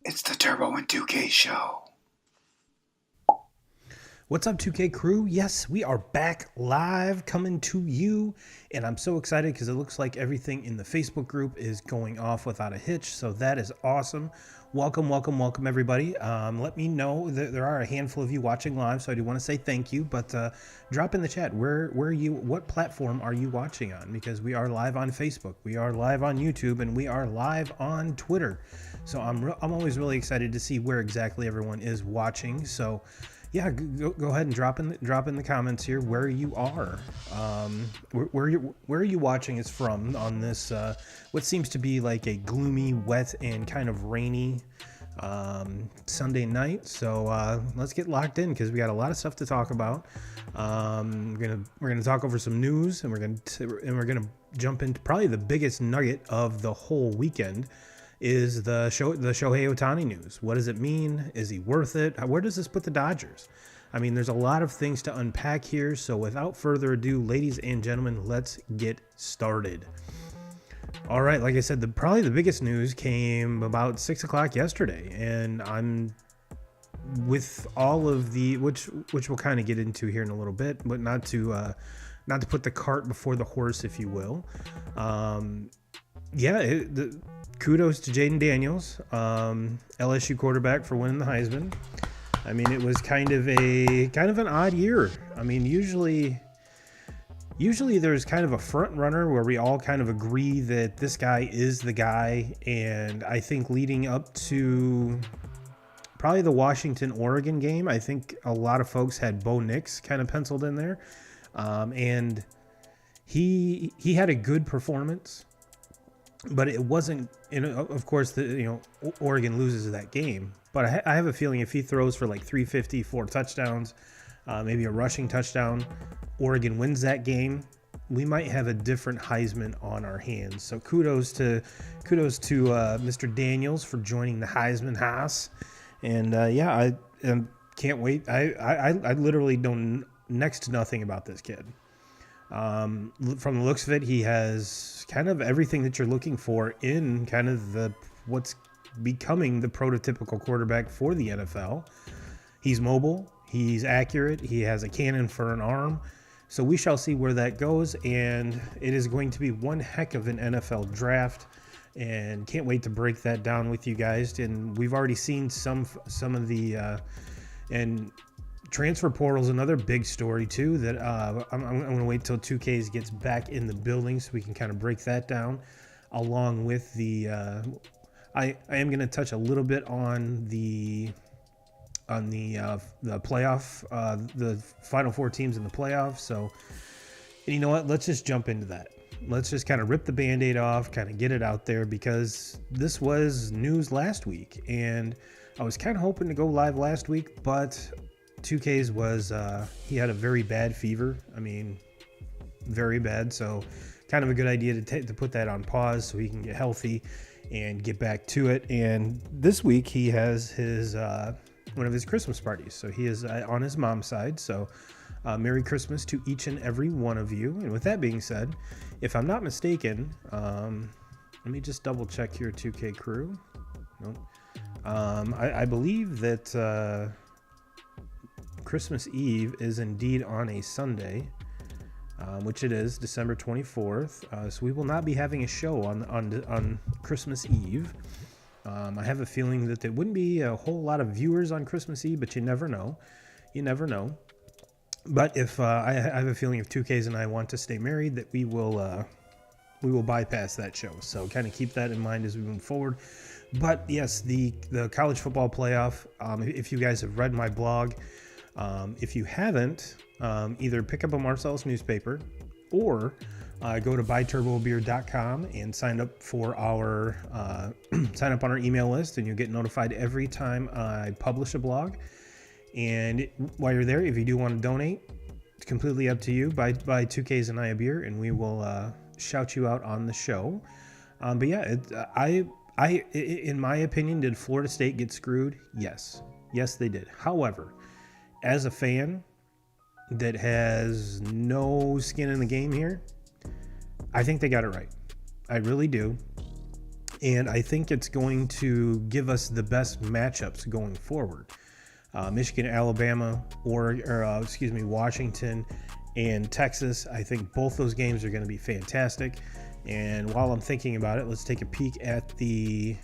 It's the Turbo and 2K show. What's up, 2K crew? Yes, we are back live coming to you, and I'm so excited because it looks like everything in the Facebook group is going off without a hitch, so that is awesome. Welcome, everybody. Let me know that there are a handful of you watching live, so I do want to say thank you, but drop in the chat, what platform are you watching on? Because we are live on Facebook, we are live on YouTube, and we are live on Twitter. So I'm always really excited to see where exactly everyone is watching, so yeah, go ahead and drop in the comments here where you are, where are you watching us from on this what seems to be like a gloomy, wet, and kind of rainy Sunday night. So let's get locked in because we got a lot of stuff to talk about. We're gonna talk over some news, and we're gonna jump into probably the biggest nugget of the whole weekend. Is the Shohei Ohtani news. What does it mean? Is he worth it? Where does this put the Dodgers? I mean, there's a lot of things to unpack here. So without further ado, ladies and gentlemen, let's get started. All right, like I said, probably the biggest news came about 6 o'clock yesterday, and I'm with all of the which we'll kind of get into here in a little bit, but not to put the cart before the horse, if you will. Kudos to Jaden Daniels, LSU quarterback, for winning the Heisman. I mean, it was kind of an odd year. I mean, usually there's kind of a front runner where we all kind of agree that this guy is the guy. And I think leading up to probably the Washington-Oregon game, I think a lot of folks had Bo Nix kind of penciled in there. And he had a good performance. But it wasn't, of course, Oregon loses that game. But I have a feeling if he throws for like 350, 4 touchdowns, maybe a rushing touchdown, Oregon wins that game, we might have a different Heisman on our hands. So kudos to Mr. Daniels for joining the Heisman house. And I can't wait. I literally know next to nothing about this kid. From the looks of it, he has kind of everything that you're looking for in kind of what's becoming the prototypical quarterback for the NFL. He's mobile, he's accurate, he has a cannon for an arm. So we shall see where that goes, and it is going to be one heck of an NFL draft, and can't wait to break that down with you guys. And we've already seen some of the and transfer portal is another big story too that I'm going to wait till 2Ks gets back in the building so we can kind of break that down, along with the I am going to touch a little bit on the playoff, the Final Four teams in the playoffs. So, and you know what? Let's just jump into that. Let's just kind of rip the Band-Aid off, kind of get it out there, because this was news last week, and I was kind of hoping to go live last week, but 2Ks was he had a very bad fever. I mean, very bad. So kind of a good idea to put that on pause so he can get healthy and get back to it. And this week he has his one of his Christmas parties. So he is on his mom's side. So Merry Christmas to each and every one of you. And with that being said, if I'm not mistaken, let me just double check here, 2K crew. Nope. I believe that Christmas Eve is indeed on a Sunday, which it is, December 24th. So we will not be having a show on Christmas Eve. I have a feeling that there wouldn't be a whole lot of viewers on Christmas Eve, but you never know. You never know. But if I have a feeling if 2Ks and I want to stay married, that we will bypass that show. So kind of keep that in mind as we move forward. But yes, the college football playoff. If you guys have read my blog, if you haven't, either pick up a Marcellus newspaper or go to buyturbobeer.com and sign up for our sign up on our email list, and you'll get notified every time I publish a blog. And while you're there, if you do want to donate, it's completely up to you. Buy 2Ks and I a beer, and we will shout you out on the show. But yeah, I in my opinion, did Florida State get screwed? Yes, they did. However, as a fan that has no skin in the game here, I think they got it right. I really do. And I think it's going to give us the best matchups going forward. Michigan, Alabama, Washington, and Texas. I think both those games are going to be fantastic. And while I'm thinking about it, let's take a peek at the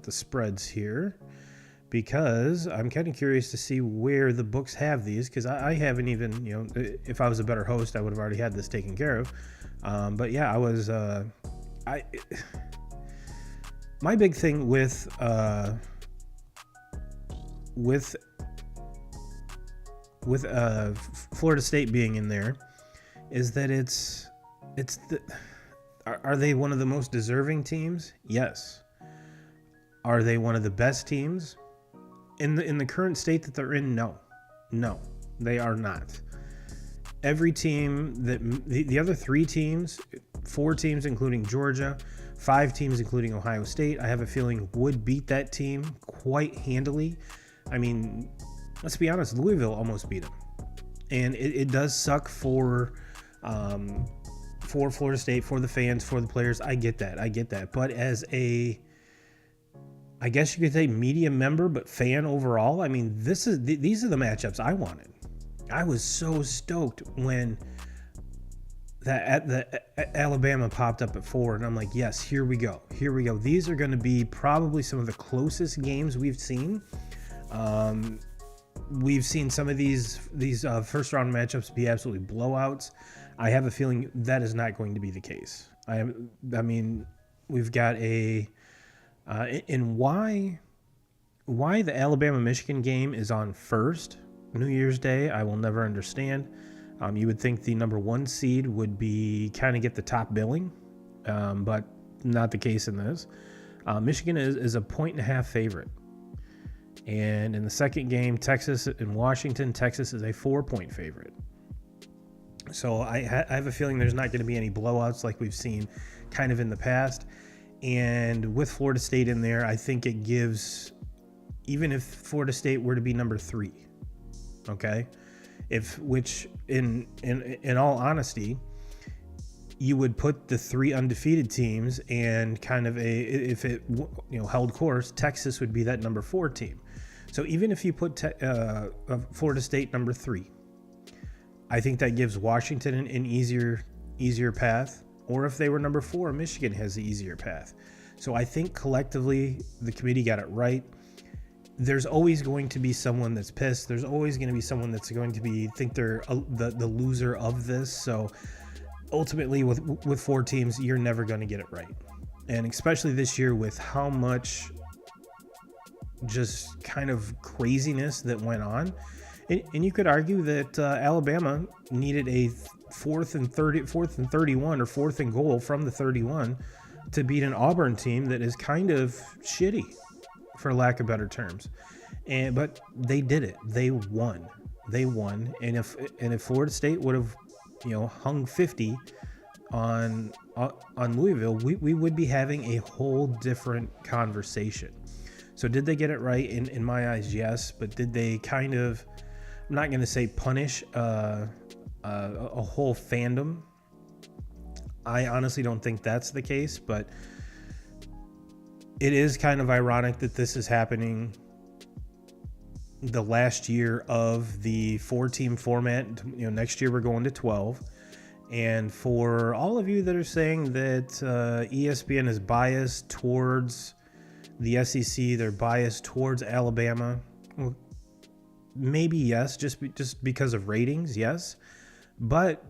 spreads here, because I'm kind of curious to see where the books have these, because I haven't even, if I was a better host, I would have already had this taken care of. But yeah, my big thing with Florida State being in there is that are they one of the most deserving teams? Yes. Are they one of the best teams in the current state that they're in? No, they are not. Every team that the other 3 teams, 4 teams including Georgia, 5 teams including Ohio State, I have a feeling would beat that team quite handily. I mean, let's be honest, Louisville almost beat them, and it does suck for Florida State, for the fans, for the players. I get that. But as I guess you could say media member, but fan overall, I mean, these are the matchups I wanted. I was so stoked when the Alabama popped up at 4, and I'm like, yes, here we go. These are going to be probably some of the closest games we've seen. We've seen some of these first round matchups be absolutely blowouts. I have a feeling that is not going to be the case. I mean, we've got and why the Alabama-Michigan game is on first New Year's Day, I will never understand. You would think the number 1 seed would be kind of get the top billing, but not the case in this. Michigan is a 1.5 favorite. And in the second game, Texas and Washington, Texas is a 4-point favorite. So I have a feeling there's not going to be any blowouts like we've seen kind of in the past. And with Florida State in there, I think it gives, even if Florida State were to be number 3, okay, which in all honesty, you would put the 3 undefeated teams, and kind of if it held course, Texas would be that number 4 team. So even if you put Florida State number 3, I think that gives Washington an easier path. Or if they were number 4, Michigan has the easier path. So I think collectively the committee got it right. There's always going to be someone that's pissed. There's always going to be someone that's going to think they're the loser of this. So ultimately, with 4 teams, you're never going to get it right. And especially this year with how much just kind of craziness that went on. And you could argue that Alabama needed a 4th and 31 or 4th and goal from the 31 to beat an Auburn team that is kind of shitty, for lack of better terms. But they did it. They won. And if Florida State would have hung 50 on Louisville, we would be having a whole different conversation. So did they get it right? In my eyes, yes. But did they kind of, I'm not going to say punish a whole fandom? I honestly don't think that's the case, but it is kind of ironic that this is happening the last year of the 4-team format. Next year we're going to 12. And for all of you that are saying that ESPN is biased towards the SEC, they're biased towards Alabama. Well, maybe yes, just because of ratings, yes. But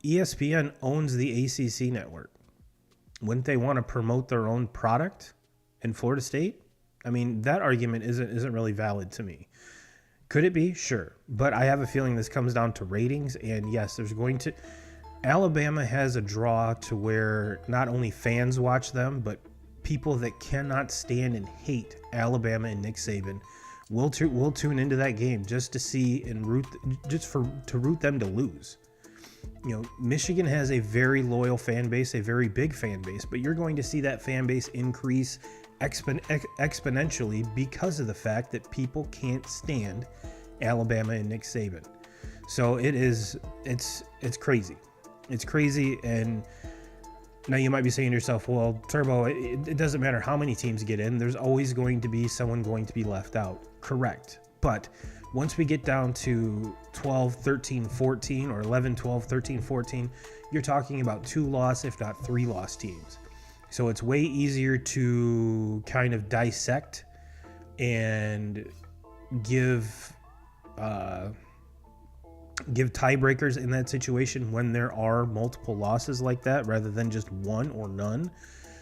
ESPN owns the ACC network. Wouldn't they want to promote their own product in Florida State? I mean, that argument isn't really valid to me. Could it be? Sure. But I have a feeling this comes down to ratings. And yes, Alabama has a draw to where not only fans watch them, but people that cannot stand and hate Alabama and Nick Saban will tune into that game just to see and to root them to lose. You know, Michigan has a very loyal fan base, a very big fan base, but you're going to see that fan base increase exponentially because of the fact that people can't stand Alabama and Nick Saban. So it's crazy. It's crazy. And now you might be saying to yourself, well, Turbo, it doesn't matter how many teams get in. There's always going to be someone going to be left out. Correct. But once we get down to 12, 13, 14, or 11, 12, 13, 14, you're talking about 2-loss, if not 3-loss teams. So it's way easier to kind of dissect and give tiebreakers in that situation when there are multiple losses like that rather than just one or none.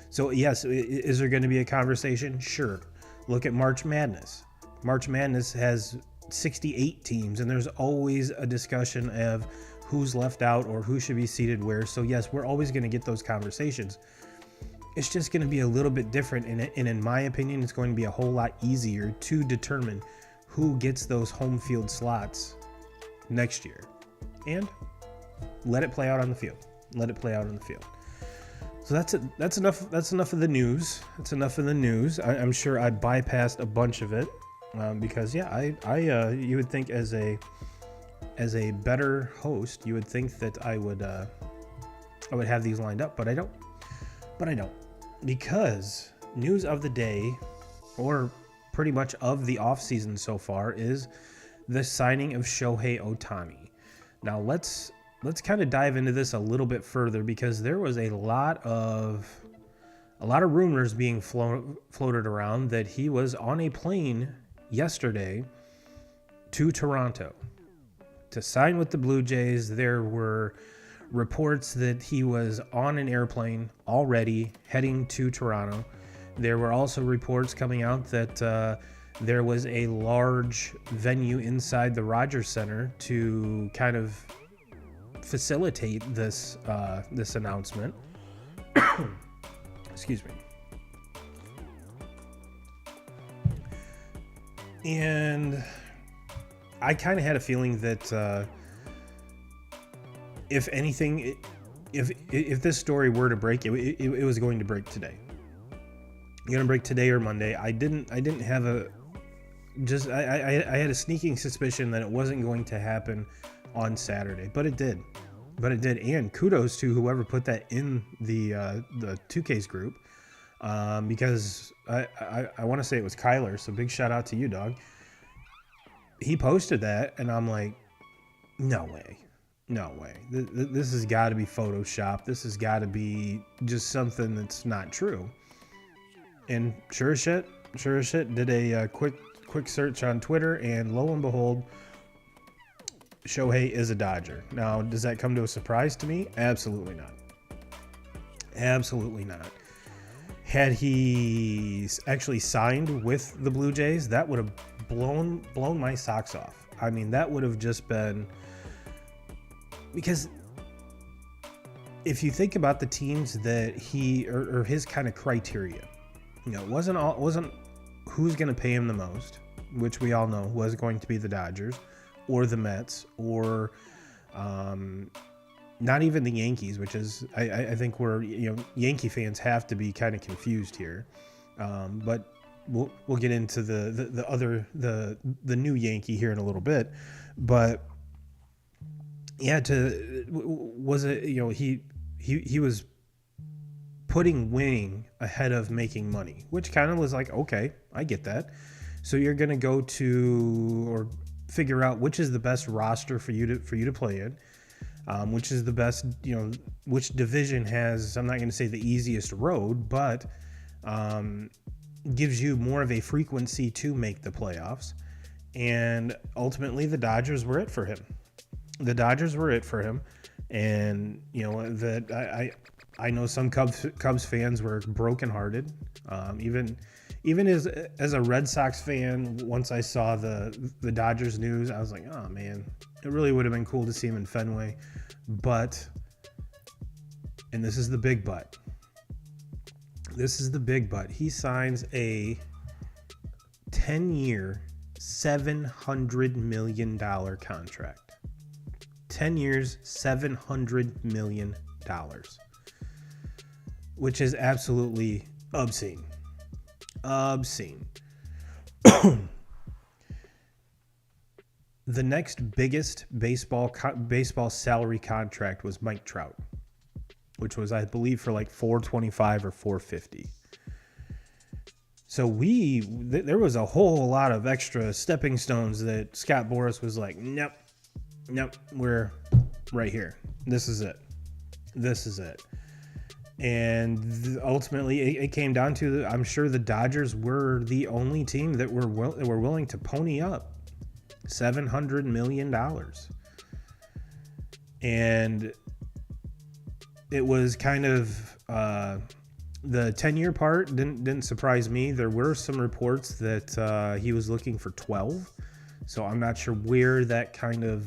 So yes, is there going to be a conversation? Sure. Look at March Madness. March Madness has 68 teams, and there's always a discussion of who's left out or who should be seated where. So yes, we're always going to get those conversations. It's just going to be a little bit different, and in my opinion, it's going to be a whole lot easier to determine who gets those home field slots next year. And let it play out on the field. So that's enough of the news. That's enough of the news. I'm sure I bypassed a bunch of it because you would think as a better host, you would think that I would have these lined up, but I don't. Because news of the day, or pretty much of the offseason so far, is the signing of Shohei Ohtani. Now let's kind of dive into this a little bit further, because there was a lot of rumors being floated around that he was on a plane yesterday to Toronto to sign with the Blue Jays. There were reports that he was on an airplane already heading to Toronto. There were also reports coming out that there was a large venue inside the Rogers Center to kind of facilitate this announcement. Excuse me. And I kind of had a feeling that if anything, if this story were to break, it was going to break today. Going to break today or Monday. I had a sneaking suspicion that it wasn't going to happen on Saturday, but it did. And kudos to whoever put that in the 2Ks group, because I want to say it was Kyler. So big shout out to you, dog. He posted that, and I'm like, no way. This has got to be Photoshop. This has got to be just something that's not true. And sure as shit, did a quick search on Twitter, and lo and behold, Shohei is a Dodger. Now, does that come to a surprise to me? Absolutely not. Had he actually signed with the Blue Jays, that would have blown my socks off. I mean, that would have just been, because if you think about the teams that he or his kind of criteria, you know, it wasn't who's going to pay him the most, which we all know was going to be the Dodgers or the Mets, or not even the Yankees, which is I think Yankee fans have to be kind of confused here. But we'll get into the new Yankee here in a little bit. But yeah, he was putting winning ahead of making money, which kind of was like, okay, I get that. So you're going to go to or figure out which is the best roster for you to play in, which is the best, which division has, I'm not going to say the easiest road, but gives you more of a frequency to make the playoffs. And ultimately, the Dodgers were it for him. And that I know some Cubs fans were brokenhearted. Even as a Red Sox fan, once I saw the Dodgers news, I was like, oh man, it really would have been cool to see him in Fenway. But, and this is the big but. He signs a 10-year, $700 million contract. 10 years, $700 million. Which is absolutely obscene. The next biggest baseball salary contract was Mike Trout, which was, I believe, for like $425 or $450. So there was a whole lot of extra stepping stones that Scott Boras was like, nope, we're right here. This is it. And ultimately, it came down to, I'm sure the Dodgers were the only team that were willing to pony up $700 million. And it was kind of the 10-year part didn't surprise me. There were some reports that he was looking for 12. So I'm not sure where that kind of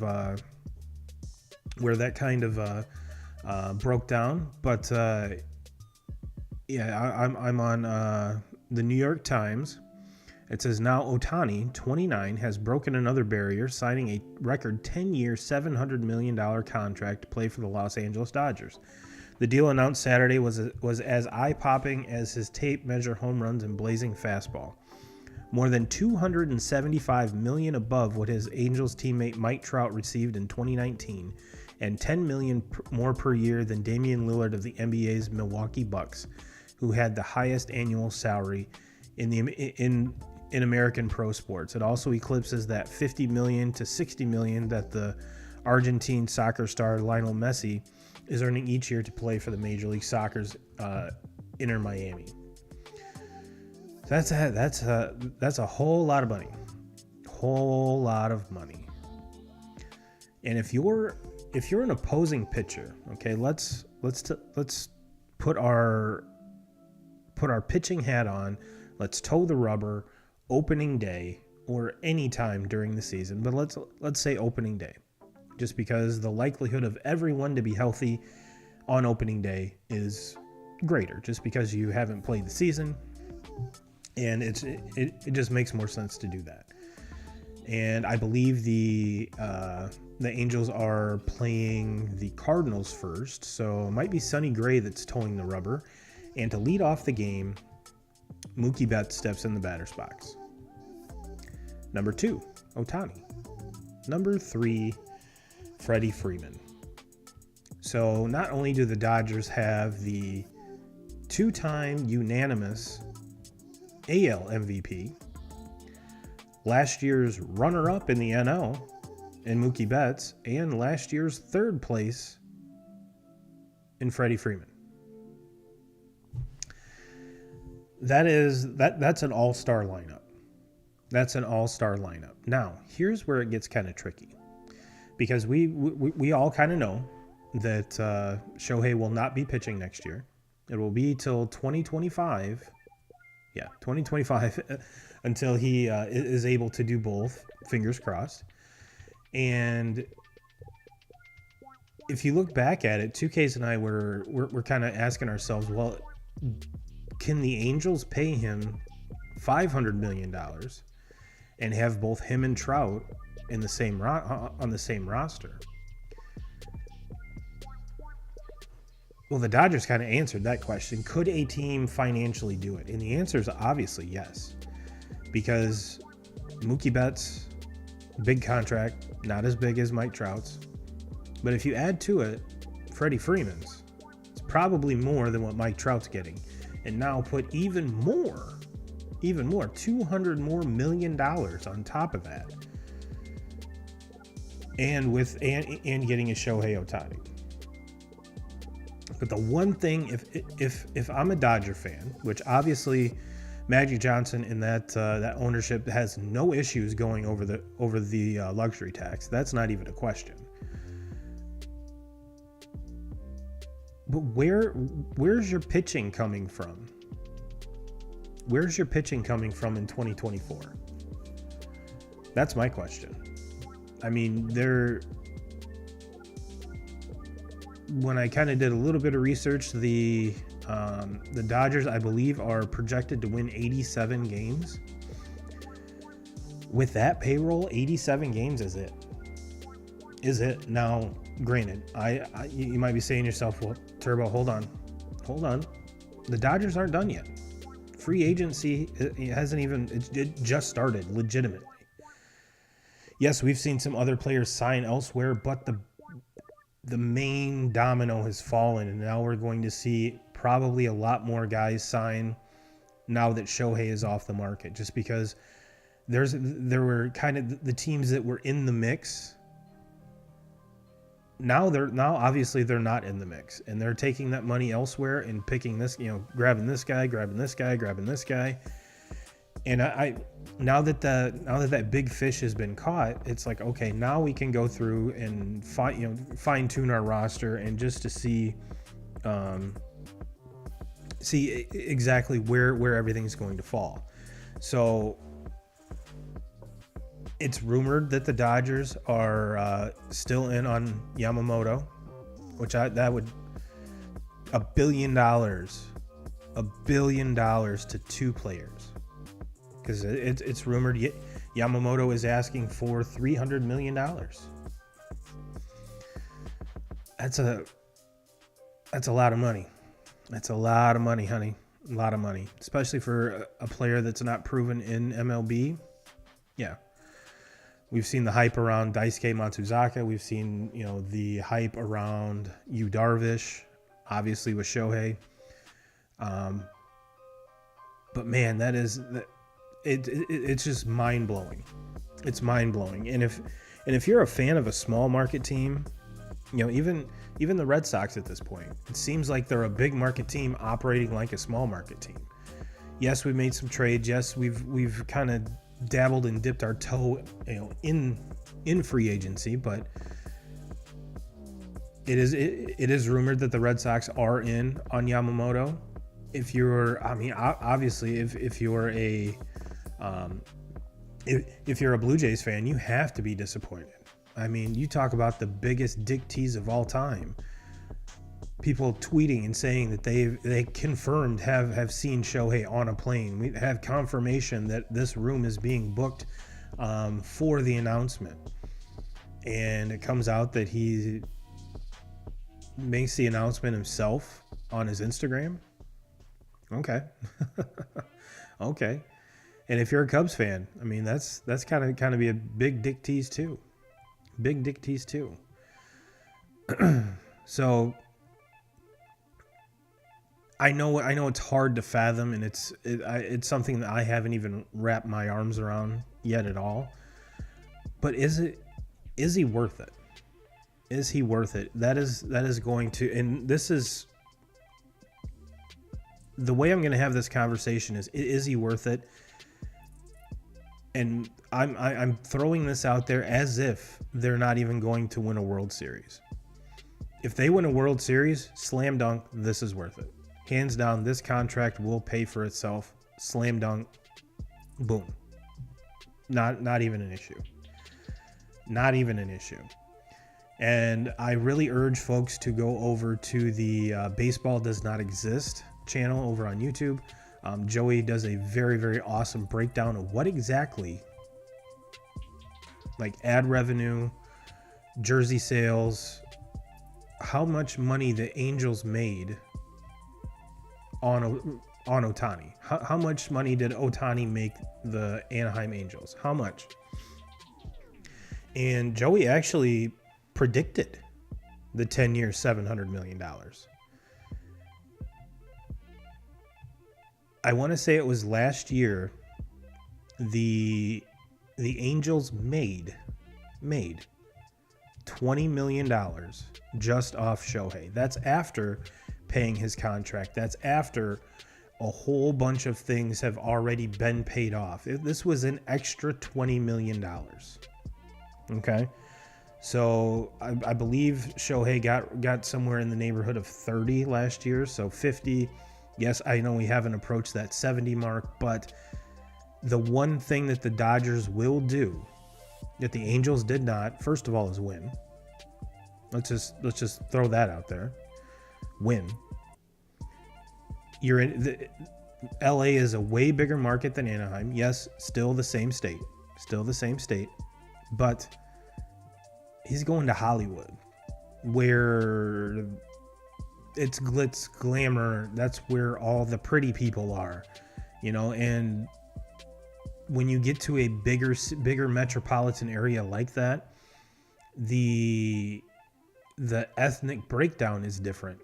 broke down, but I'm on the New York Times. It says now Ohtani, 29, has broken another barrier, signing a record 10-year, $700 million contract to play for the Los Angeles Dodgers. The deal announced Saturday was as eye-popping as his tape measure home runs and blazing fastball. More than $275 million above what his Angels teammate Mike Trout received in 2019, and $10 million more per year than Damian Lillard of the NBA's Milwaukee Bucks, who had the highest annual salary in American pro sports. It also eclipses that $50 million to $60 million that the Argentine soccer star Lionel Messi is earning each year to play for the Major League Soccer's Inter Miami. That's a whole lot of money. And if you're an opposing pitcher, okay, let's put our pitching hat on. Let's toe the rubber. Opening day or any time during the season, but let's say opening day, just because the likelihood of everyone to be healthy on opening day is greater, just because you haven't played the season, and it just makes more sense to do that. And I believe the Angels are playing the Cardinals first, so it might be Sonny Gray that's towing the rubber. And to lead off the game, Mookie Betts steps in the batter's box. Number 2, Ohtani. Number 3, Freddie Freeman. So not only do the Dodgers have the 2-time unanimous AL MVP, last year's runner-up in the NL in Mookie Betts, and last year's third place in Freddie Freeman. That's an all-star lineup. Now, here's where it gets kind of tricky, because we all kind of know that Shohei will not be pitching next year. It will be till 2025. Yeah, 2025 until he is able to do both. Fingers crossed. And if you look back at it, 2Ks and I we're kind of asking ourselves, well, can the Angels pay him $500 million and have both him and Trout in the same on the same roster? Well, the Dodgers kind of answered that question. Could a team financially do it? And the answer is obviously yes, because Mookie Betts, big contract, not as big as Mike Trout's, but if you add to it Freddie Freeman's, it's probably more than what Mike Trout's getting. And now put even more, $200 more million on top of that, and getting a Shohei Ohtani. But the one thing, if I'm a Dodger fan, which obviously Magic Johnson and that ownership has no issues going over the luxury tax. That's not even a question. But where's your pitching coming from? Where's your pitching coming from in 2024? That's my question. I mean, when I kind of did a little bit of research, the Dodgers, I believe, are projected to win 87 games. With that payroll, 87 games is it. Is it. Now, granted, you might be saying to yourself, well, Turbo, hold on. The Dodgers aren't done yet. Free agency it just started, legitimately. Yes, we've seen some other players sign elsewhere, but the main domino has fallen, and now we're going to see probably a lot more guys sign now that Shohei is off the market, just because there were kind of the teams that were in the mix. Now obviously they're not in the mix, and they're taking that money elsewhere and picking this, grabbing this guy. And now that that big fish has been caught, it's like, okay, now we can go through and fine tune our roster and just to see exactly where everything's going to fall. So it's rumored that the Dodgers are still in on Yamamoto, which that would $1 billion to 2 players. Because it's rumored Yamamoto is asking for $300 million. That's a lot of money. That's a lot of money, honey. A lot of money, especially for a player that's not proven in MLB. Yeah, we've seen the hype around Daisuke Matsuzaka. We've seen the hype around Yu Darvish, obviously with Shohei. But man, it's just mind blowing. It's mind blowing. And if you're a fan of a small market team, even the Red Sox at this point, it seems like they're a big market team operating like a small market team. Yes, we've made some trades. Yes, we've kind of dabbled and dipped our toe, in free agency, but it is rumored that the Red Sox are in on Yamamoto. If you're a Blue Jays fan, you have to be disappointed. I mean, you talk about the biggest dick tease of all time. People tweeting and saying that they confirmed have seen Shohei on a plane. We have confirmation that this room is being booked for the announcement. And it comes out that he makes the announcement himself on his Instagram. Okay. Okay. And if you're a Cubs fan, I mean, that's kind of be a big dick tease too. Big dick tease too. So I know it's hard to fathom, and it's something that I haven't even wrapped my arms around yet at all. But is he worth it? Is he worth it? That is going to, and this is the way I'm going to have this conversation is he worth it? And I'm throwing this out there as if they're not even going to win a World Series. If they win a World Series, slam dunk, this is worth it. Hands down, this contract will pay for itself. Slam dunk, boom. Not even an issue. Not even an issue. And I really urge folks to go over to the Baseball Does Not Exist channel over on YouTube. Joey does a very, very awesome breakdown of what exactly, like ad revenue, jersey sales, how much money the Angels made on Ohtani. How much money did Ohtani make the Anaheim Angels? How much? And Joey actually predicted the 10-year, $700 million. I want to say it was last year the Angels made $20 million just off Shohei. That's after paying his contract. That's after a whole bunch of things have already been paid off. This was an extra $20 million. Okay. So I believe Shohei got somewhere in the neighborhood of 30 last year. So 50. Yes, I know we haven't approached that 70 mark, but the one thing that the Dodgers will do that the Angels did not, first of all, is win. Let's just throw that out there. Win. LA is a way bigger market than Anaheim. Yes, still the same state. But he's going to Hollywood, where it's glitz, glamour. That's where all the pretty people are, and when you get to a bigger metropolitan area like that, the ethnic breakdown is different.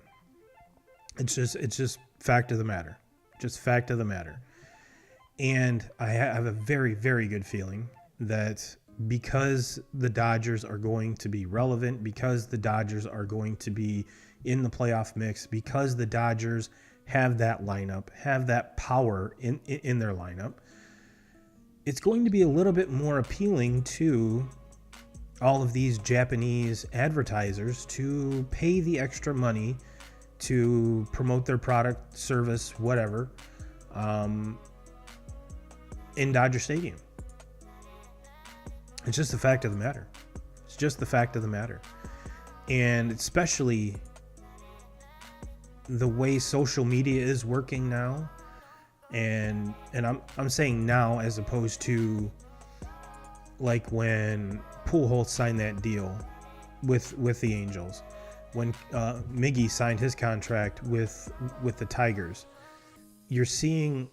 It's just fact of the matter. And I have a very, very good feeling that because the Dodgers are going to be relevant, because the Dodgers are going to be in the playoff mix, because the Dodgers have that lineup, have that power in their lineup, it's going to be a little bit more appealing to all of these Japanese advertisers to pay the extra money to promote their product, service, whatever, in Dodger Stadium. It's just the fact of the matter. And especially the way social media is working now, and I'm saying now as opposed to like when Pujols signed that deal with the Angels, when Miggy signed his contract with the Tigers. You're seeing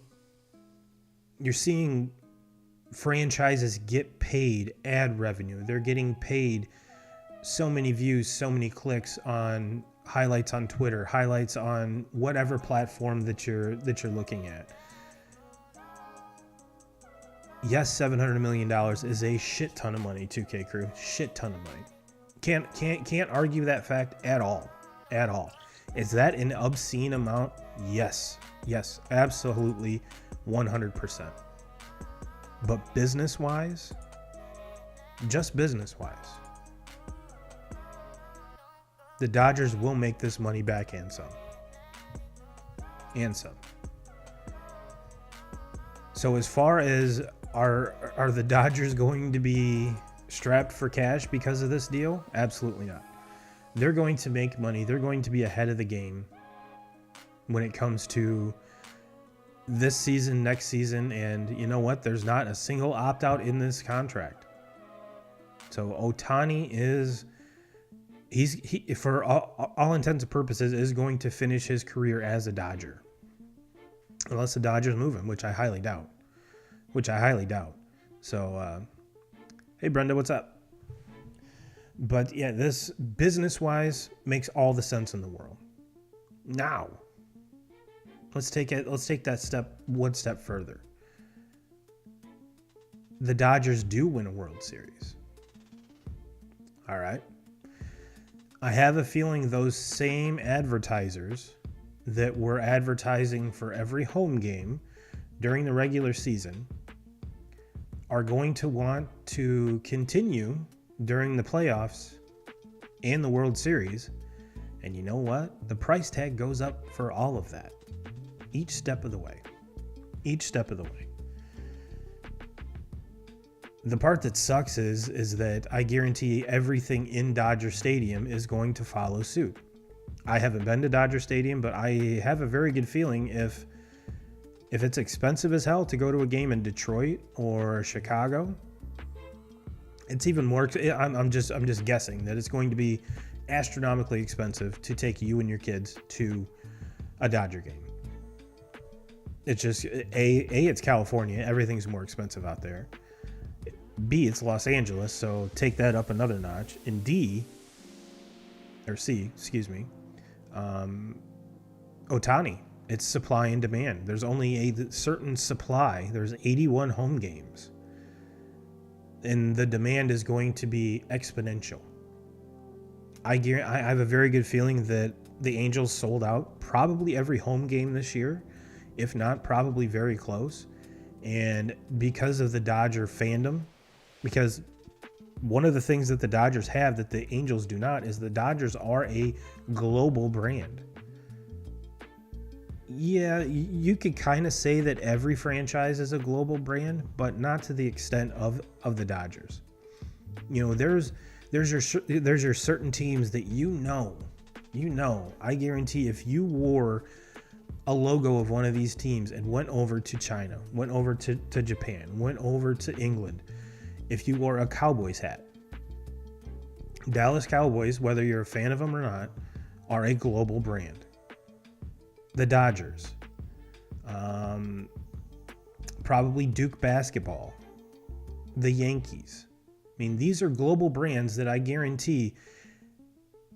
franchises get paid ad revenue. They're getting paid so many views, so many clicks on highlights on Twitter, highlights on whatever platform that you're looking at. Yes, $700 million is a shit ton of money, 2K crew. Shit ton of money. Can't argue that fact at all. Is that an obscene amount? Yes, absolutely, 100%. But business-wise, the Dodgers will make this money back and some. So as far as are the Dodgers going to be strapped for cash because of this deal? Absolutely not. They're going to make money. They're going to be ahead of the game when it comes to this season, next season, and you know what? There's not a single opt-out in this contract. So Ohtani he for all intents and purposes is going to finish his career as a Dodger. Unless the Dodgers move him, which I highly doubt. So, hey Brenda, what's up? But yeah, this business-wise makes all the sense in the world. Now, let's take that one step further. The Dodgers do win a World Series. All right. I have a feeling those same advertisers that were advertising for every home game during the regular season are going to want to continue during the playoffs and the World Series. And you know what? The price tag goes up for all of that. Each step of the way. The part that sucks is that I guarantee everything in Dodger Stadium is going to follow suit. I haven't been to Dodger Stadium, but I have a very good feeling if it's expensive as hell to go to a game in Detroit or Chicago, it's even more. I'm just guessing that it's going to be astronomically expensive to take you and your kids to a Dodger game. It's just it's California. Everything's more expensive out there. B, it's Los Angeles, so take that up another notch. And C, Ohtani. It's supply and demand. There's only a certain supply. There's 81 home games. And the demand is going to be exponential. I have a very good feeling that the Angels sold out probably every home game this year, if not probably very close. And because of the Dodger fandom, because one of the things that the Dodgers have that the Angels do not is the Dodgers are a global brand. Yeah, you could kind of say that every franchise is a global brand, but not to the extent of the Dodgers. You know, there's your certain teams that I guarantee if you wore a logo of one of these teams and went over to China, went over to Japan, went over to England, if you wore a Cowboys hat, Dallas Cowboys, whether you're a fan of them or not, are a global brand. The Dodgers, probably Duke basketball, the Yankees. I mean, these are global brands that I guarantee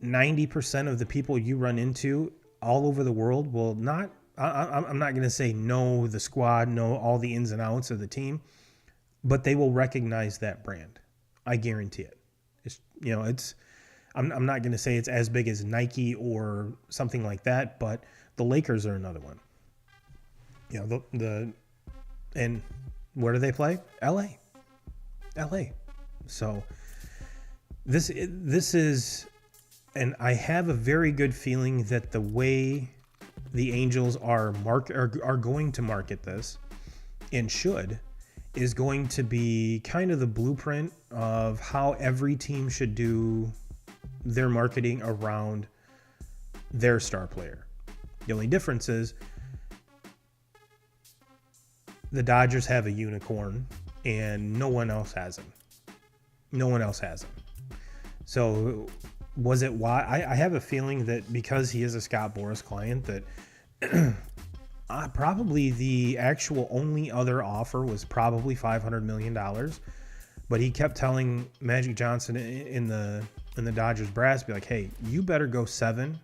90% of the people you run into all over the world will not, I'm not going to say know the squad, know all the ins and outs of the team, but they will recognize that brand. I guarantee it. I'm not going to say it's as big as Nike or something like that, but the Lakers are another one. You know, and where do they play? LA. So this is, and I have a very good feeling that the way the Angels are going to market this, and is going to be kind of the blueprint of how every team should do their marketing around their star player. The only difference is the Dodgers have a unicorn and no one else has him. So was it why? I have a feeling that because he is a Scott Boras client that probably the actual only other offer was probably $500 million. But he kept telling Magic Johnson in the Dodgers brass, be like, hey, you better go 7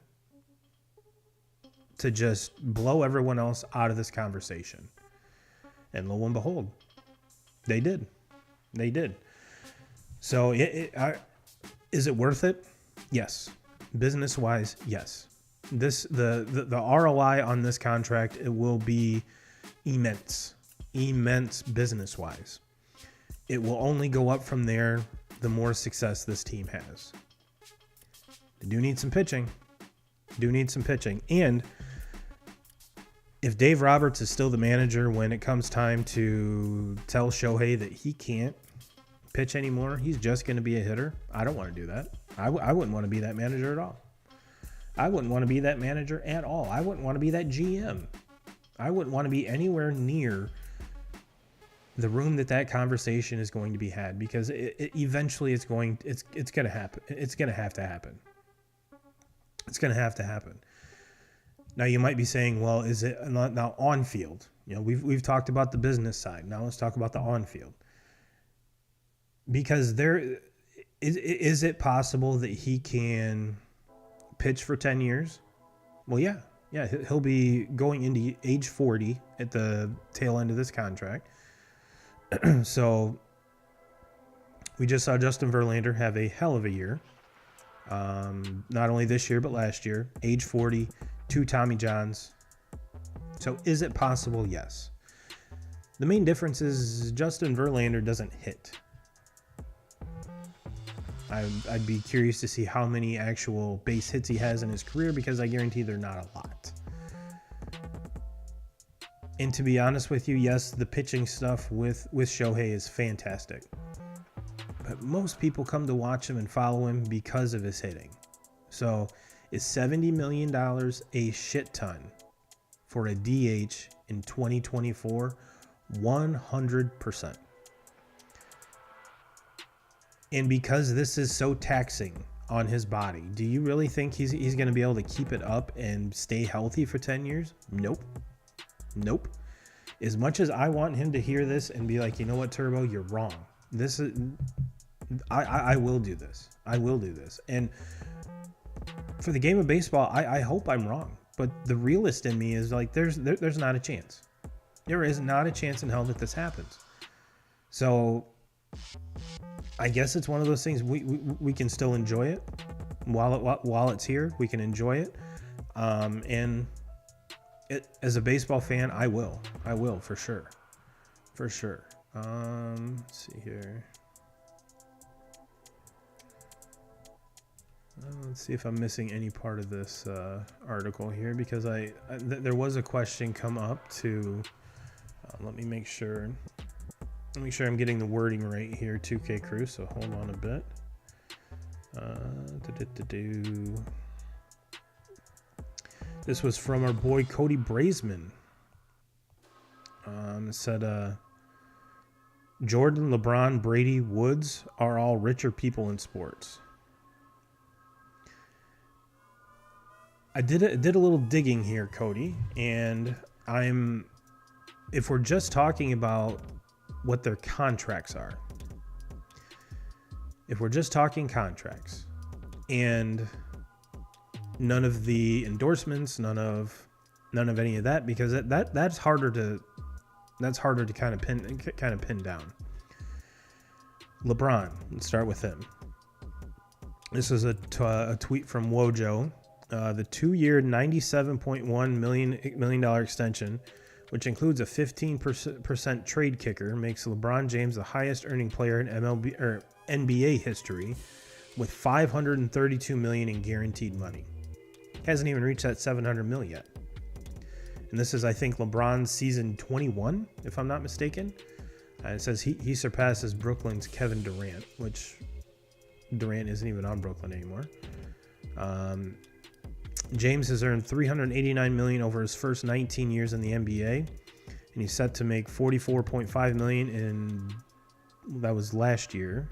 to just blow everyone else out of this conversation. And lo and behold, they did. So is it worth it? Yes. Business-wise, yes. The ROI on this contract, it will be immense business-wise. It will only go up from there the more success this team has. They do need some pitching. And if Dave Roberts is still the manager when it comes time to tell Shohei that he can't pitch anymore, he's just going to be a hitter, I don't want to do that. I wouldn't want to be that manager at all. I wouldn't want to be that manager at all. I wouldn't want to be that GM. I wouldn't want to be anywhere near the room that conversation is going to be had, because it eventually it's going to happen. It's going to have to happen. It's going to have to happen. Now you might be saying, well, is it now on field? You know, we've talked about the business side. Now let's talk about the on field. Because there is it possible that he can pitch for 10 years? Well, yeah, he'll be going into age 40 at the tail end of this contract. So we just saw Justin Verlander have a hell of a year. Not only this year, but last year. Age 40, 2 Tommy Johns. So is it possible? Yes. The main difference is Justin Verlander doesn't hit. I'd be curious to see how many actual base hits he has in his career, because I guarantee they're not a lot. And to be honest with you, yes, the pitching stuff with Shohei is fantastic. But most people come to watch him and follow him because of his hitting. So is $70 million a shit ton for a DH in 2024? 100%. And because this is so taxing on his body, do you really think he's going to be able to keep it up and stay healthy for 10 years? Nope. As much as I want him to hear this and be like, you know what, Turbo, you're wrong. This is, I will do this. And for the game of baseball, I hope I'm wrong. But the realist in me is like, there's not a chance. There is not a chance in hell that this happens. So I guess it's one of those things we can still enjoy it while it's here. We can enjoy it. And as a baseball fan, I will for sure. Let's see here. Let's see if I'm missing any part of this article here, because there was a question come up to. Let me make sure. I'm getting the wording right here. 2K Crew. So hold on a bit. This was from our boy Cody Braisman. It said, Jordan, LeBron, Brady, Woods are all richer people in sports. I did a little digging here, Cody, and if we're just talking about what their contracts are, if we're just talking contracts and none of the endorsements, none of any of that, because that's harder to kind of pin down. LeBron, let's start with him. This is a tweet from Wojo. The 2-year, $97.1 million extension, which includes a 15% trade kicker, makes LeBron James the highest earning player in MLB or NBA history, with $532 million in guaranteed money. Hasn't even reached that $700 million yet. And this is, I think, LeBron's season 21, if I'm not mistaken. It says he surpasses Brooklyn's Kevin Durant, which Durant isn't even on Brooklyn anymore. James has earned $389 million over his first 19 years in the NBA, and he's set to make $44.5 million that was last year,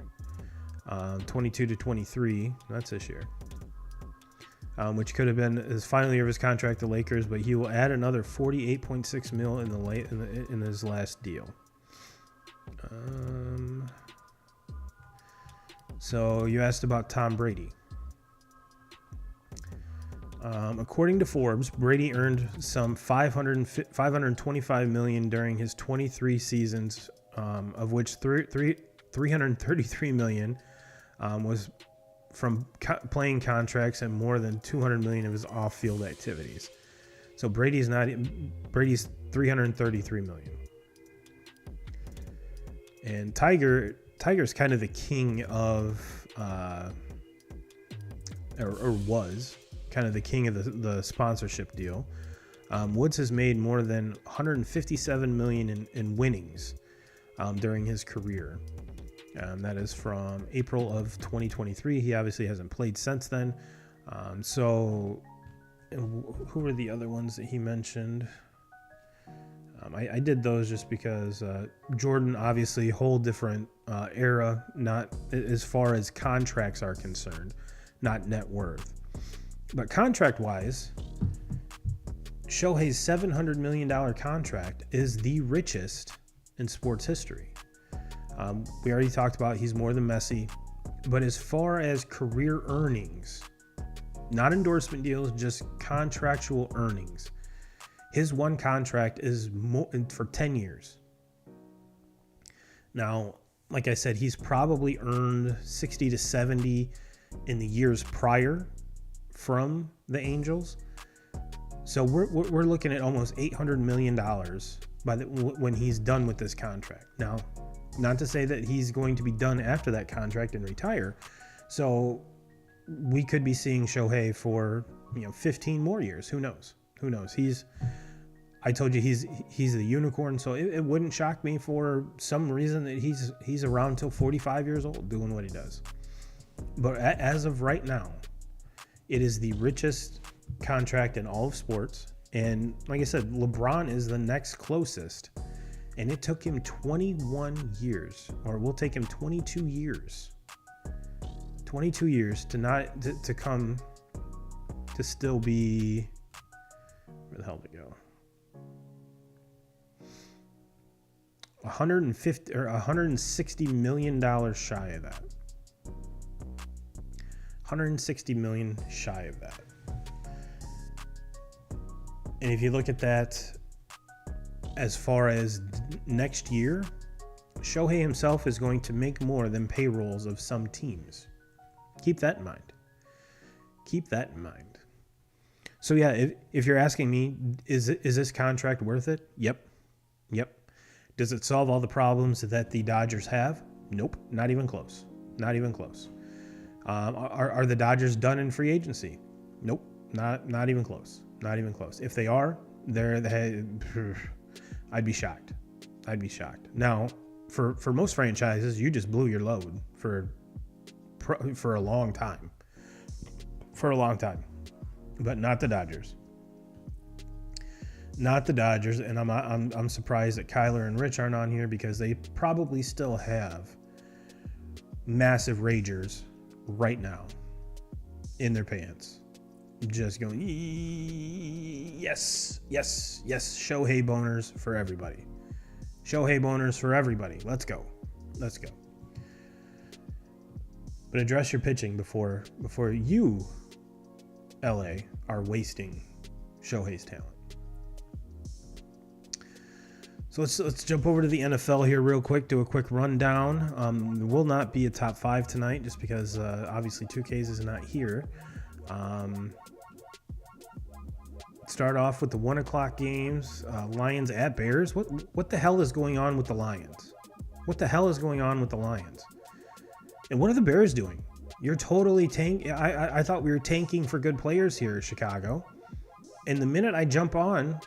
22 to 23. That's this year. Which could have been his final year of his contract to Lakers, but he will add another $48.6 million in his last deal. So you asked about Tom Brady. According to Forbes, Brady earned some $525 million during his 23 seasons, of which $333 million was from playing contracts and more than $200 million of his off-field activities. So Brady's $333 million. And Tiger's kind of the king of, or was kind of the king of the sponsorship deal. Woods has made more than $157 million in winnings during his career. That is from April of 2023. He obviously hasn't played since then. So who were the other ones that he mentioned? I did those just because Jordan, obviously, whole different era, not as far as contracts are concerned, not net worth. But contract-wise, Shohei's $700 million contract is the richest in sports history. We already talked about he's more than Messi, but as far as career earnings, not endorsement deals, just contractual earnings, his one contract is for 10 years. Now, like I said, he's probably earned 60 to 70 in the years prior from the Angels. So we're looking at almost $800 million when he's done with this contract. Now, not to say that he's going to be done after that contract and retire. So we could be seeing Shohei for 15 more years. Who knows? I told you he's the unicorn, so it wouldn't shock me for some reason that he's around till 45 years old doing what he does. But as of right now, it is the richest contract in all of sports. And like I said, LeBron is the next closest. And it took him 21 years, or we'll take him 22 years. 22 years to come to still be, where the hell did it go? $160 million shy of that. $160 million shy of that. And if you look at that as far as next year, Shohei himself is going to make more than payrolls of some teams. Keep that in mind. So yeah, if you're asking me, is this contract worth it? Yep. Does it solve all the problems that the Dodgers have? Nope, not even close. Not even close. Are the Dodgers done in free agency? Nope, not even close. Not even close. If they are, I'd be shocked. Now, for most franchises, you just blew your load for a long time. But not the Dodgers. Not the Dodgers, and I'm surprised that Kyler and Rich aren't on here because they probably still have massive ragers right now in their pants, just going yes. Shohei boners for everybody. Let's go. But address your pitching before you, LA, are wasting Shohei's talent. So let's jump over to the NFL here real quick, do a quick rundown. There will not be a top 5 tonight just because obviously 2Ks is not here. Start off with the 1 o'clock games. Lions at Bears. What the hell is going on with the Lions? And what are the Bears doing? You're totally I thought we were tanking for good players here, Chicago. And the minute I jump on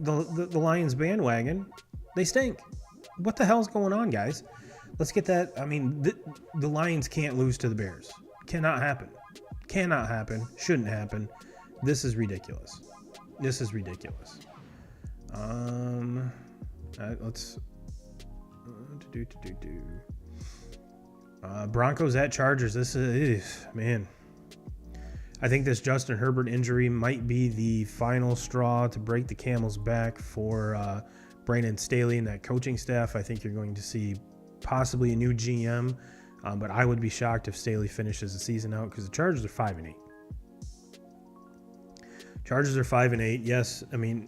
the Lions bandwagon, they stink. What the hell's going on, guys? Let's get that. I mean, the Lions can't lose to the Bears. Cannot happen. Shouldn't happen. This is ridiculous. Let's Broncos at Chargers. This is man. I think this Justin Herbert injury might be the final straw to break the camel's back for Brandon Staley and that coaching staff. I think you're going to see possibly a new GM, but I would be shocked if Staley finishes the season out because the Chargers are 5-8. Yes, I mean,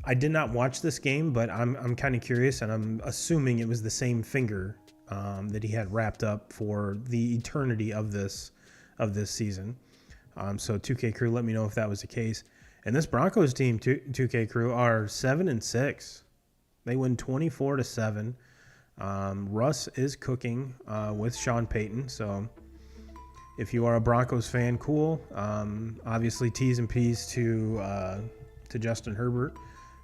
I did not watch this game, but I'm kind of curious, and I'm assuming it was the same finger that he had wrapped up for the eternity of this season. So 2K Crew, let me know if that was the case. And this Broncos team, 2K Crew, are 7-6. They win 24-7. Russ is cooking with Sean Payton. So if you are a Broncos fan, cool. Obviously, T's and P's to Justin Herbert.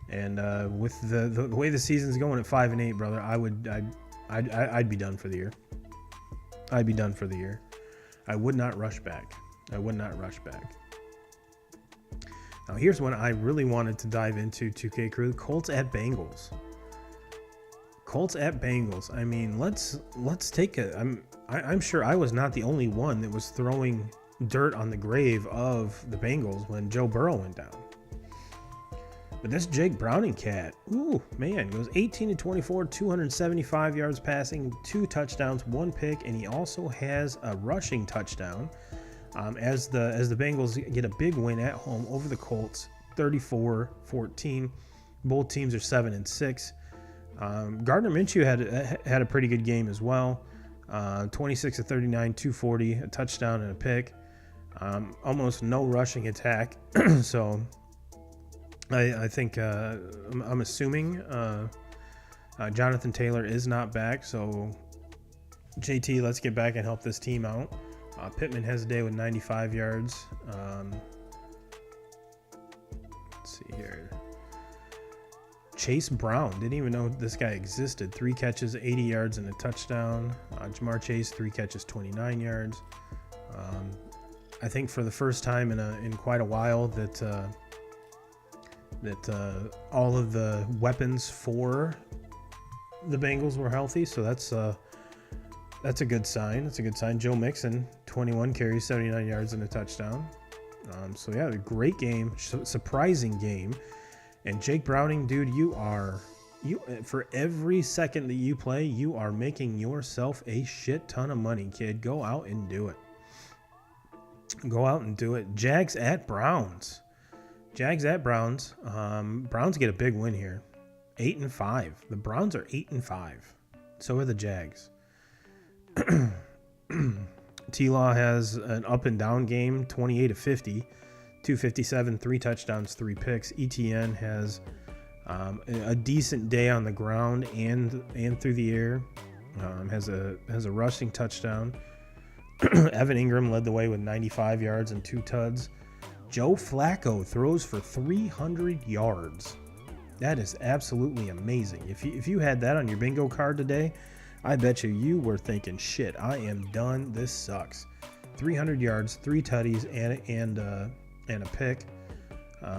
And with the way the season's going at 5-8, brother, I'd be done for the year. I would not rush back. Now here's one I really wanted to dive into, 2K Crew. Colts at Bengals. I mean, let's take it. I'm sure I was not the only one that was throwing dirt on the grave of the Bengals when Joe Burrow went down. But this Jake Browning cat, ooh, man, goes 18-24, 275 yards passing, 2 touchdowns, 1 pick, and he also has a rushing touchdown. As the Bengals get a big win at home over the Colts, 34-14. Both teams are 7-6. Gardner Minshew had a pretty good game as well. 26-39, 240, a touchdown and a pick. Almost no rushing attack. So I think I'm assuming Jonathan Taylor is not back. So JT, let's get back and help this team out. Pittman has a day with 95 yards. Let's see here. Chase Brown, didn't even know this guy existed. 3 catches, 80 yards, and a touchdown. Jamar Chase, 3 catches, 29 yards. I think for the first time in quite a while that all of the weapons for the Bengals were healthy. So that's a good sign. Joe Mixon, 21 carries, 79 yards, and a touchdown. So yeah, a great game, surprising game. And Jake Browning, dude, you for every second that you play, you are making yourself a shit ton of money, kid. Go out and do it. Jags at Browns. Browns get a big win here. 8-5. The Browns are 8-5. So are the Jags. T-Law has an up and down game, 28-50. 257, 3 touchdowns, 3 picks. ETN has a decent day on the ground and through the air. Has a rushing touchdown. Evan Ingram led the way with 95 yards and 2 tuds. Joe Flacco throws for 300 yards. That is absolutely amazing. If you had that on your bingo card today, I bet you were thinking, shit, I am done. This sucks. 300 yards, 3 tutties, and a pick.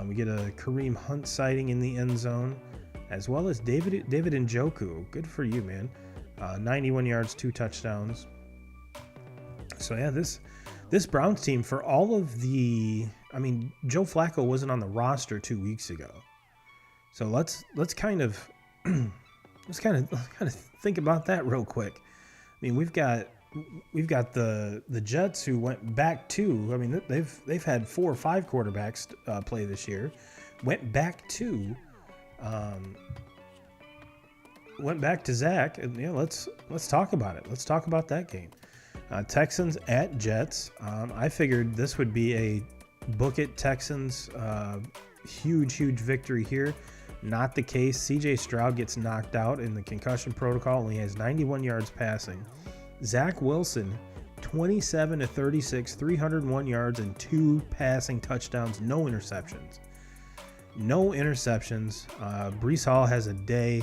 We get a Kareem Hunt sighting in the end zone, as well as David Njoku. Good for you, man. 91 yards, 2 touchdowns. So yeah, this Browns team, for all of the, I mean, Joe Flacco wasn't on the roster 2 weeks ago. So let's kind of think about that real quick. I mean, we've got the Jets, who went back to, I mean, they've had 4 or 5 quarterbacks play this year. Went back to Zach, and yeah, let's talk about it. Let's talk about that game. Texans at Jets. I figured this would be a book it Texans huge victory here. Not the case. CJ Stroud gets knocked out in the concussion protocol. Only has 91 yards passing. Zach Wilson, 27 to 36, 301 yards and 2 passing touchdowns. No interceptions. Breece Hall has a day.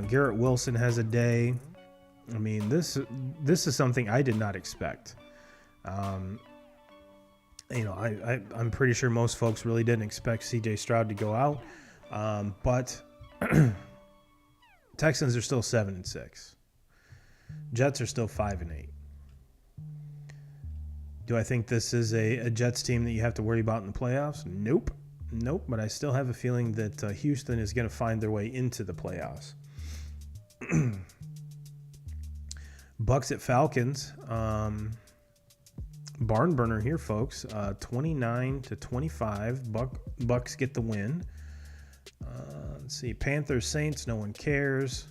Garrett Wilson has a day. I mean, this is something I did not expect. I'm pretty sure most folks really didn't expect CJ Stroud to go out. But Texans are still 7-6. Jets are still 5-8. Do I think this is a Jets team that you have to worry about in the playoffs? Nope. But I still have a feeling that Houston is going to find their way into the playoffs. Bucks at Falcons. Barn burner here, folks. 29-25. Bucks get the win. Let's see. Panthers Saints. No one cares.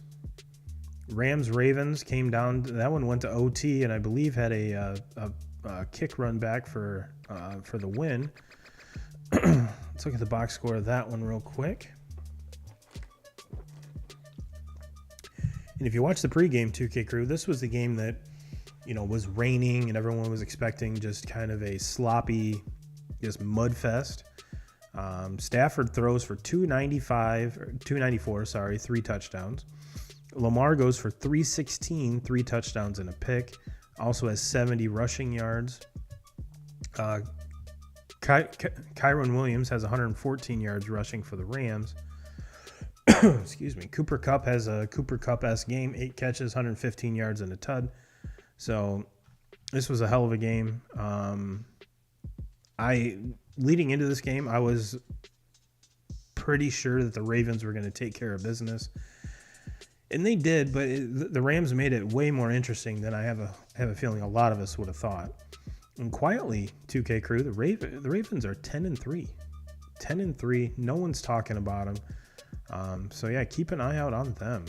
Rams Ravens came down. That one went to OT, and I believe had a kick run back for the win. Let's look at the box score of that one real quick. And if you watch the pregame 2K Crew, this was the game that, was raining and everyone was expecting just kind of a sloppy, just mud fest. Stafford throws for 294, 3 touchdowns. Lamar goes for 316, 3 touchdowns and a pick. Also has 70 rushing yards. Kyron Williams has 114 yards rushing for the Rams. Excuse me. Cooper Kupp has a Cooper Kupp-esque game, 8 catches, 115 yards and a tud. So this was a hell of a game. Leading into this game, I was pretty sure that the Ravens were going to take care of business. And they did, but the Rams made it way more interesting than I have a feeling a lot of us would have thought. And quietly, 2K Crew, the Ravens are 10-3. 10-3. No one's talking about them. So yeah, keep an eye out on them.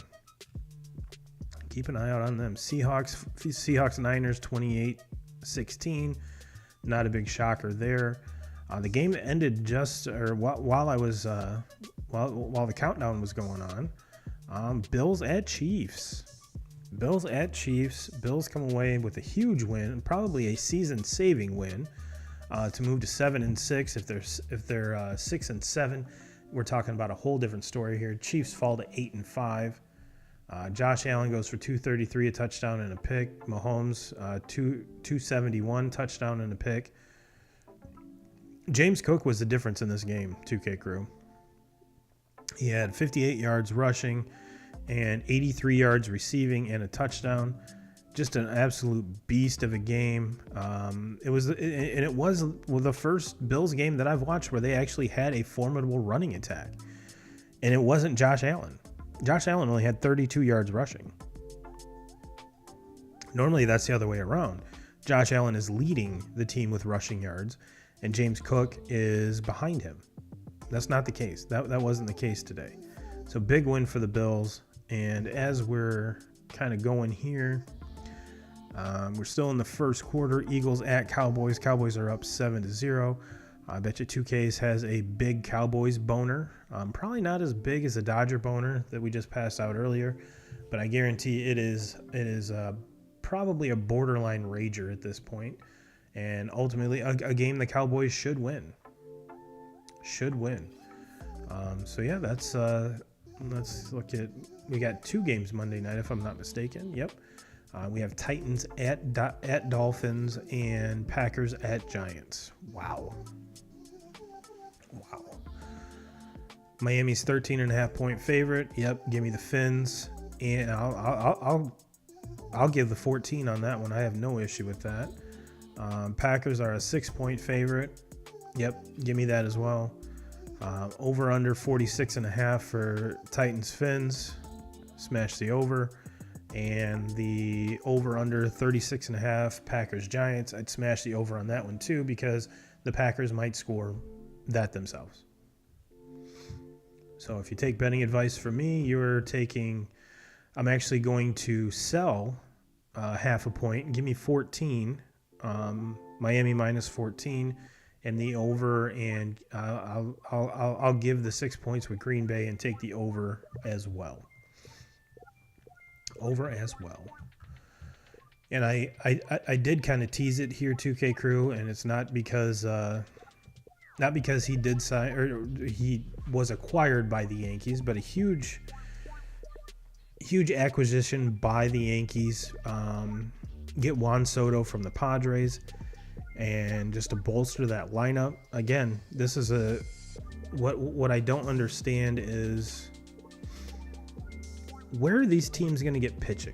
Seahawks Niners 28-16. Not a big shocker there. The game ended while the countdown was going on. Bills at Chiefs. Bills come away with a huge win, probably a season-saving win, to move to 7-6. If they're 6-7, we're talking about a whole different story here. Chiefs fall to 8-5. Josh Allen goes for 233, a touchdown and a pick. Mahomes 271, touchdown and a pick. James Cook was the difference in this game, 2K Crew. He had 58 yards rushing and 83 yards receiving and a touchdown. Just an absolute beast of a game. It was the first Bills game that I've watched where they actually had a formidable running attack. And it wasn't Josh Allen. Josh Allen only had 32 yards rushing. Normally that's the other way around. Josh Allen is leading the team with rushing yards, and James Cook is behind him. That's not the case. That wasn't the case today. So big win for the Bills. And as we're kind of going here, we're still in the first quarter. Eagles at Cowboys. Cowboys are up 7-0. I bet you 2Ks has a big Cowboys boner. Probably not as big as the Dodger boner that we just passed out earlier, but I guarantee it is probably a borderline rager at this point, and ultimately a game the Cowboys should win. So yeah, let's look at. We got 2 games Monday night, if I'm not mistaken. Yep. We have Titans at Dolphins and Packers at Giants. Wow. Miami's 13.5-point favorite. Yep. Give me the Fins, and I'll give the 14 on that one. I have no issue with that. Packers are a 6-point favorite. Yep. Give me that as well. Over under 46.5 for Titans Fins. Smash the over. And the over under 36.5 Packers Giants. I'd smash the over on that one too, because the Packers might score that themselves. So if you take betting advice from me, I'm actually going to sell half a point and give me 14. Miami minus 14 and the over, and I'll give the 6 points with Green Bay and take the over as well. And I did kind of tease it here, 2K Crew, and it's not because he did sign or he was acquired by the Yankees, but a huge acquisition by the Yankees. Get Juan Soto from the Padres, and just to bolster that lineup. Again, this is what I don't understand is, where are these teams going to get pitching?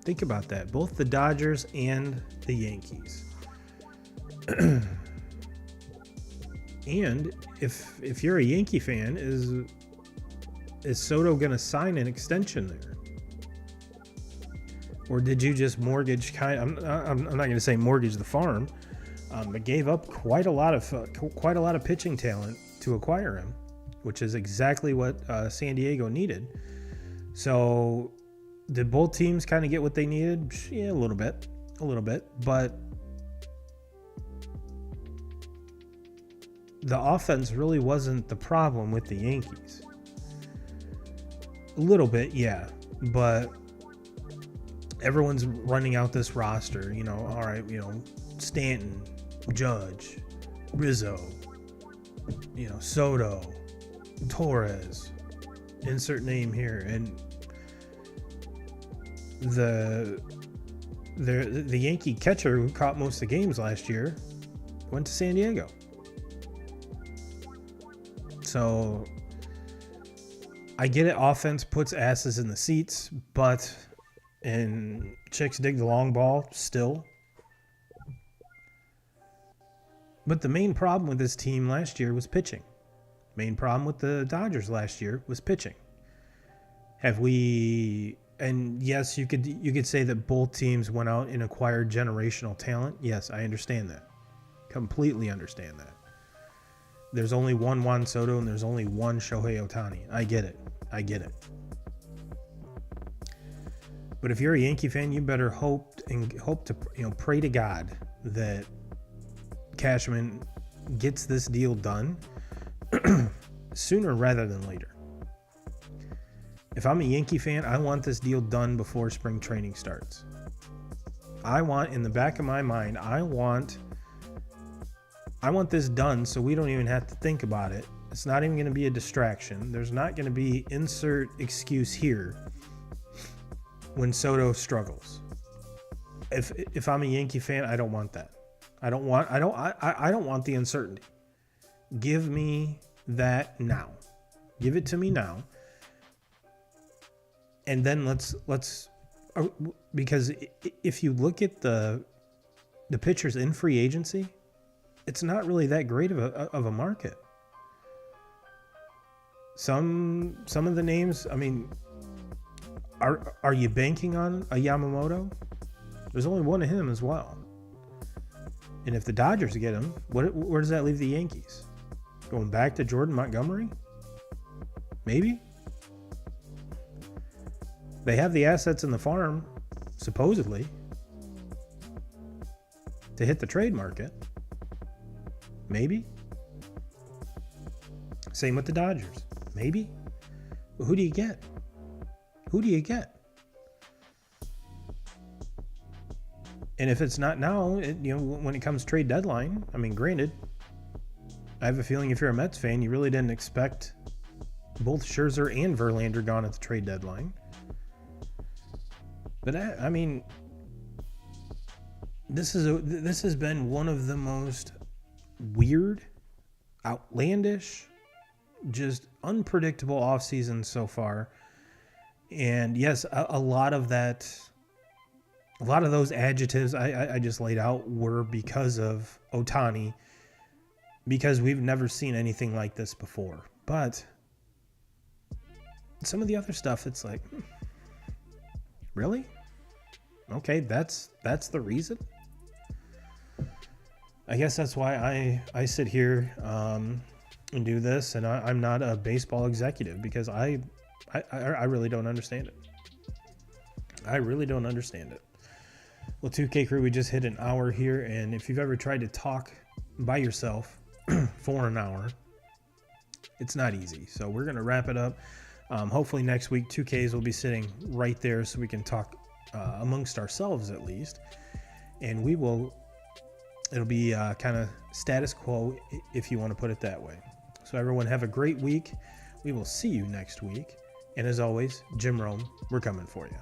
Think about that. Both the Dodgers and the Yankees. And if you're a Yankee fan, is Soto going to sign an extension there? Or did you just mortgage I'm not going to say mortgage the farm, but gave up quite a lot of pitching talent to acquire him, which is exactly what San Diego needed. So did both teams kind of get what they needed? Yeah, a little bit, but the offense really wasn't the problem with the Yankees. A little bit, yeah, but everyone's running out this roster, all right, Stanton, Judge, Rizzo, Soto, Torres, insert name here, and the Yankee catcher who caught most of the games last year went to San Diego. So I get it, offense puts asses in the seats, and chicks dig the long ball still. But the main problem with this team last year was pitching. Main problem with the Dodgers last year was pitching. And yes, you could say that both teams went out and acquired generational talent. Yes, I understand that. Completely understand that. There's only one Juan Soto and there's only one Shohei Ohtani. I get it. But if you're a Yankee fan, you better hope to pray to God that Cashman gets this deal done sooner rather than later. If I'm a Yankee fan, I want this deal done before spring training starts. In the back of my mind, I want this done so we don't even have to think about it. It's not even going to be a distraction. There's not going to be insert excuse here when Soto struggles. If I'm a Yankee fan, I don't want that. I don't want the uncertainty. Give me that now. Give it to me now. And then let's because if you look at the pitchers in free agency, it's not really that great of a market. Some of the names, I mean, are you banking on a Yamamoto? There's only one of him as well. And if the Dodgers get him, where does that leave the Yankees? Going back to Jordan Montgomery? Maybe? They have the assets in the farm, supposedly, to hit the trade market. Maybe. Same with the Dodgers. Maybe. But who do you get? Who do you get? And if it's not now, when it comes trade deadline, I mean, granted, I have a feeling if you're a Mets fan, you really didn't expect both Scherzer and Verlander gone at the trade deadline. But I mean, this has been one of the most weird, outlandish, just unpredictable off seasons so far. And yes, a lot of those adjectives I just laid out were because of Ohtani, because we've never seen anything like this before. But some of the other stuff, it's like, really? Okay, that's the reason? I guess that's why I sit here and do this, and I'm not a baseball executive, because I really don't understand it. I really don't understand it. Well, 2K Crew, we just hit an hour here, and if you've ever tried to talk by yourself for an hour, it's not easy. So we're going to wrap it up. Hopefully next week, 2Ks will be sitting right there so we can talk amongst ourselves at least. And it'll be kind of status quo, if you want to put it that way. So everyone have a great week. We will see you next week. And as always, Jim Rome, we're coming for you.